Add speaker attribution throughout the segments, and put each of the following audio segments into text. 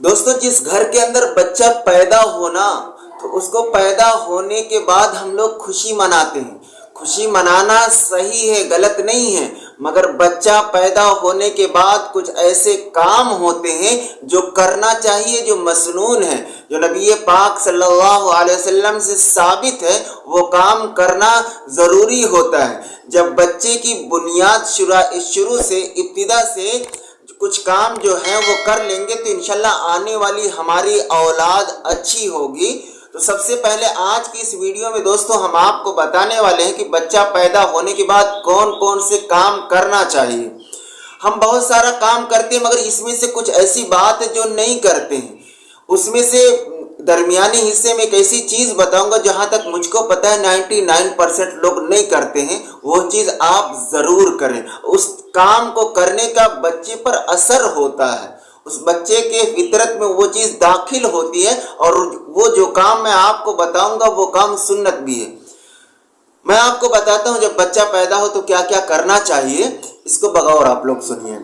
Speaker 1: دوستوں جس گھر کے اندر بچہ پیدا ہونا تو اس کو پیدا ہونے کے بعد ہم لوگ خوشی مناتے ہیں. خوشی منانا صحیح ہے، غلط نہیں ہے، مگر بچہ پیدا ہونے کے بعد کچھ ایسے کام ہوتے ہیں جو کرنا چاہیے، جو مسنون ہے، جو نبی پاک صلی اللہ علیہ وسلم سے ثابت ہے، وہ کام کرنا ضروری ہوتا ہے. جب بچے کی بنیاد شروع سے ابتدا سے کچھ کام جو ہیں وہ کر لیں گے تو انشاءاللہ آنے والی ہماری اولاد اچھی ہوگی. تو سب سے پہلے آج کی اس ویڈیو میں دوستوں ہم آپ کو بتانے والے ہیں کہ بچہ پیدا ہونے کے بعد کون کون سے کام کرنا چاہیے. ہم بہت سارا کام کرتے ہیں مگر اس میں سے کچھ ایسی بات ہے جو نہیں کرتے ہیں. اس میں سے درمیانی حصے میں ایک ایسی چیز بتاؤں گا جہاں تک مجھ کو پتہ ہے 99% لوگ نہیں کرتے ہیں، وہ چیز آپ ضرور کریں. اس کام کو کرنے کا بچے پر اثر ہوتا ہے، اس بچے کے فطرت میں وہ چیز داخل ہوتی ہے، اور وہ جو کام میں آپ کو بتاؤں گا وہ کام سنت بھی ہے. میں آپ کو بتاتا ہوں جب بچہ پیدا ہو تو کیا کیا کرنا چاہیے، اس کو بغور آپ لوگ سنیے.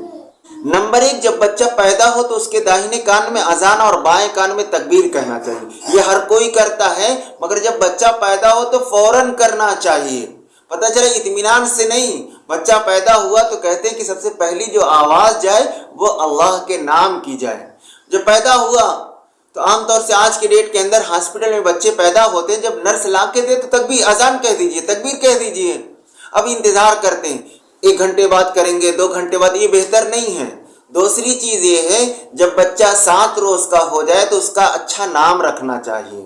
Speaker 1: نمبر 1، جب بچہ پیدا ہو تو اس کے داہنے کان میں اذان اور بائیں کان میں تکبیر کہنا چاہیے. یہ ہر کوئی کرتا ہے مگر جب بچہ پیدا ہو تو فوراً کرنا چاہیے. پتہ چلے اطمینان سے نہیں، بچہ پیدا ہوا تو کہتے ہیں کہ سب سے پہلی جو آواز جائے وہ اللہ کے نام کی جائے. جب پیدا ہوا تو عام طور سے آج کے ڈیٹ کے اندر ہاسپٹل میں بچے پیدا ہوتے ہیں، جب نرس لا کے دے تو تکبیر اذان کہہ دیجئے، تکبیر کہہ دیجئے. اب انتظار کرتے ہیں 1 گھنٹے بعد کریں گے، 2 گھنٹے بعد، یہ بہتر نہیں ہے. دوسری چیز یہ ہے جب بچہ 7 روز کا ہو جائے تو اس کا اچھا نام رکھنا چاہیے.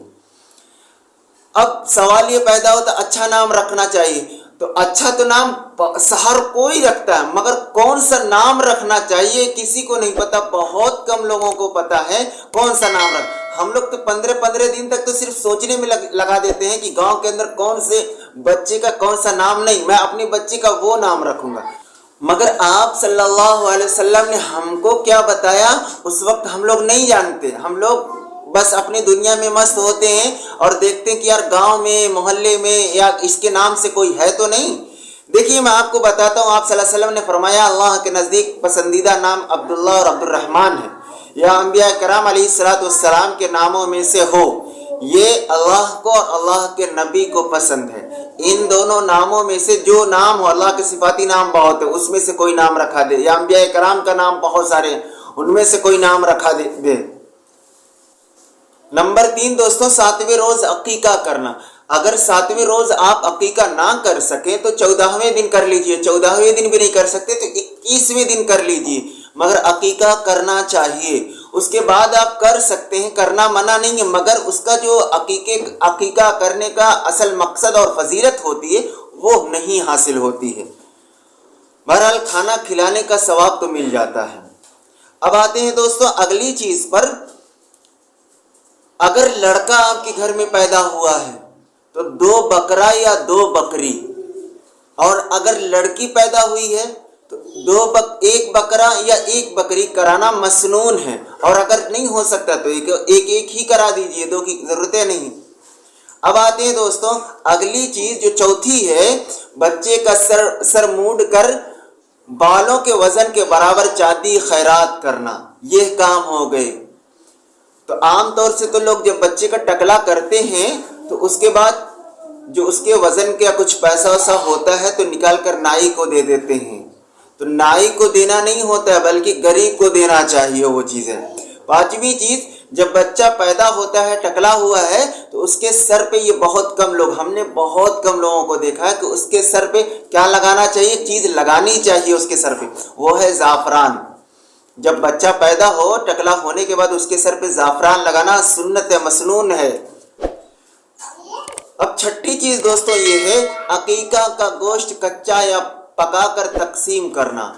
Speaker 1: اب سوال یہ پیدا ہوتا اچھا نام رکھنا چاہیے تو اچھا تو نام ہر کوئی رکھتا ہے مگر کون سا نام رکھنا چاہیے کسی کو نہیں پتا. بہت کم لوگوں کو پتا ہے کون سا نام ہم لوگ تو 15 دن تک تو صرف سوچنے میں لگا دیتے ہیں کہ گاؤں کے اندر کون سے بچے کا کون سا نام، نہیں میں اپنے بچے کا وہ نام رکھوں گا. مگر آپ صلی اللہ علیہ وسلم نے ہم کو کیا بتایا اس وقت ہم لوگ نہیں جانتے. ہم لوگ بس اپنی دنیا میں مست ہوتے ہیں اور دیکھتے ہیں کہ یار گاؤں میں محلے میں یا اس کے نام سے کوئی ہے تو نہیں. دیکھیے میں آپ کو بتاتا ہوں، آپ صلی اللہ علیہ وسلم نے فرمایا اللہ کے نزدیک پسندیدہ نام عبداللہ اور عبد الرحمن ہے، یا انبیاء کرام علیہ السلام کے ناموں میں سے ہو. یہ اللہ کو اور اللہ کے نبی کو پسند ہے. ان دونوں ناموں میں سے جو نام ہو، اللہ کے صفاتی نام بہت ہے، اس میں سے کوئی نام رکھا دے، یا انبیاء کرام کا نام بہت سارے ان میں سے کوئی نام رکھا دے. نمبر 3 دوستوں، 7ویں روز عقیقہ کرنا. اگر 7ویں روز آپ عقیقہ نہ کر سکیں تو 14ویں دن کر لیجئے. 14ویں دن بھی نہیں کر سکتے تو 21ویں دن کر لیجئے، مگر عقیقہ کرنا چاہیے. اس کے بعد آپ کر سکتے ہیں، کرنا منع نہیں ہے، مگر اس کا جو عقیقہ کرنے کا اصل مقصد اور فضیلت ہوتی ہے وہ نہیں حاصل ہوتی ہے. بہرحال کھانا کھلانے کا ثواب تو مل جاتا ہے. اب آتے ہیں دوستوں اگلی چیز پر. اگر لڑکا آپ کے گھر میں پیدا ہوا ہے تو 2 بکرا یا 2 بکری، اور اگر لڑکی پیدا ہوئی ہے تو 1 بکرا یا 1 بکری کرانا مسنون ہے، اور اگر نہیں ہو سکتا تو ایک ہی کرا دیجئے، 2 کی ضرورتیں نہیں. اب آتے ہیں دوستوں اگلی چیز جو چوتھی ہے، بچے کا سر مونڈ کر بالوں کے وزن کے برابر چاندی خیرات کرنا. یہ کام ہو گئے. تو عام طور سے تو لوگ جب بچے کا ٹکلا کرتے ہیں تو اس کے بعد جو اس کے وزن کا کچھ پیسہ ویسا ہوتا ہے تو نکال کر نائی کو دے دیتے ہیں. تو نائی کو دینا نہیں ہوتا ہے بلکہ غریب کو دینا چاہیے وہ چیزیں. 5ویں چیز، جب بچہ پیدا ہوتا ہے ٹکلا ہوا ہے تو اس کے سر پہ، یہ بہت کم لوگ، ہم نے بہت کم لوگوں کو دیکھا ہے کہ اس کے سر پہ کیا لگانا چاہیے، چیز لگانی چاہیے اس کے سر پہ، وہ ہے زعفران. جب بچہ پیدا ہو ٹکلا ہونے کے بعد اس کے سر پہ زعفران لگانا سنت ہے، مسنون ہے. اب 6ٹھی چیز دوستوں یہ ہے عقیقہ کا گوشت کچا یا پکا کر تقسیم کرنا.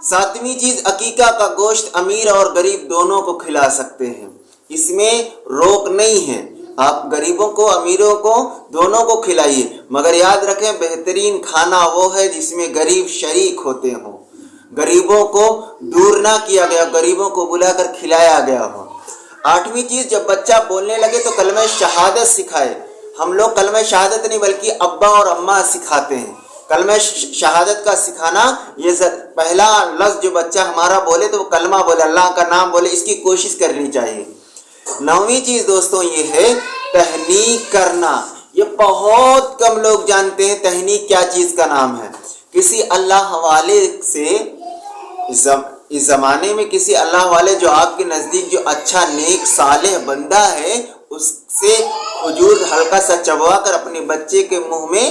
Speaker 1: 7ویں چیز، عقیقہ کا گوشت امیر اور غریب دونوں کو کھلا سکتے ہیں، اس میں روک نہیں ہے. آپ غریبوں کو امیروں کو دونوں کو کھلائیے، مگر یاد رکھیں بہترین کھانا وہ ہے جس میں غریب شریک ہوتے ہوں. غریبوں کو دور نہ کیا گیا، غریبوں کو بلا کر کھلایا گیا ہو. 8ویں چیز، جب بچہ بولنے لگے تو کلمہ شہادت سکھائے. ہم لوگ کلمہ شہادت نہیں بلکہ ابا اور اماں سکھاتے ہیں. کلمہ شہادت کا سکھانا، یہ پہلا لفظ جو بچہ ہمارا بولے تو وہ کلمہ بولے، اللہ کا نام بولے، اس کی کوشش کرنی چاہیے۔ 9ویں چیز دوستوں یہ ہے تہنیک کرنا۔ یہ بہت کم لوگ جانتے ہیں تہنیک کیا چیز کا نام ہے۔ کسی اللہ والے سے، اس زمانے میں کسی اللہ والے جو آپ کے نزدیک جو اچھا نیک صالح بندہ ہے، اس سے کھجور ہلکا سا چبوا کر اپنے بچے کے منہ میں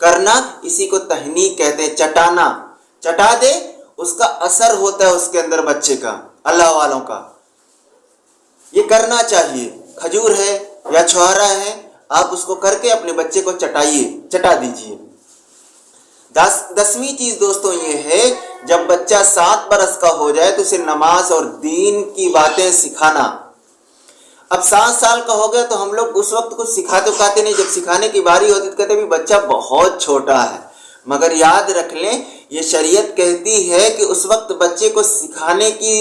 Speaker 1: کرنا، اسی کو تہنیک کہتے ہیں۔ چٹانا، چٹا دے، اس کا اثر ہوتا ہے اس کے اندر بچے کا، اللہ والوں کا، یہ کرنا چاہیے۔ کھجور ہے یا چھوہارا ہے، آپ اس کو کر کے اپنے بچے کو چٹا دیجئے۔ 10ویں چیز دوستوں یہ ہے جب بچہ 7 برس کا ہو جائے تو اسے نماز اور دین کی باتیں سکھانا۔ اب 7 سال کا ہو گیا تو ہم لوگ اس وقت کچھ سکھاتے نہیں، جب سکھانے کی باری ہوتی تو کہتے بھی بچہ بہت چھوٹا ہے، مگر یاد رکھ لیں یہ شریعت کہتی ہے کہ اس وقت بچے کو سکھانے کی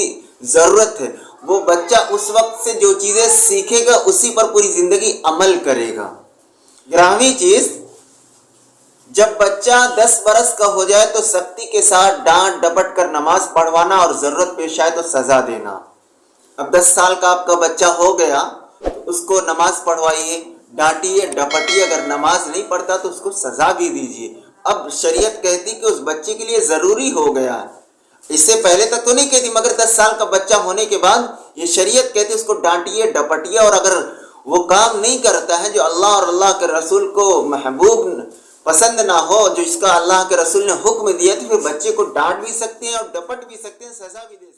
Speaker 1: ضرورت ہے۔ وہ بچہ اس وقت سے جو چیزیں سیکھے گا اسی پر پوری زندگی عمل کرے گا۔ 11ویں چیز، جب بچہ 10 برس کا ہو جائے تو سختی کے ساتھ ڈانٹ ڈپٹ کر نماز پڑھوانا اور ضرورت پیش آئے تو سزا دینا۔ اب 10 سال کا آپ کا بچہ ہو گیا تو اس کو نماز پڑھوائیے، ڈانٹیے ڈپٹیے، اگر نماز نہیں پڑھتا تو اس کو سزا بھی دیجیے۔ اب شریعت کہتی کہ اس بچے کے لیے ضروری ہو گیا ہے، اس سے پہلے تک تو نہیں کہتی، مگر 10 سال کا بچہ ہونے کے بعد یہ شریعت کہتی اس کو ڈانٹیے ڈپٹیے، اور اگر وہ کام نہیں کرتا ہے جو اللہ اور اللہ کے رسول کو محبوب پسند نہ ہو، جو اس کا اللہ کے رسول نے حکم دیا، تو پھر بچے کو ڈانٹ بھی سکتے ہیں اور ڈپٹ بھی سکتے ہیں، سزا بھی دے سکتے ہیں۔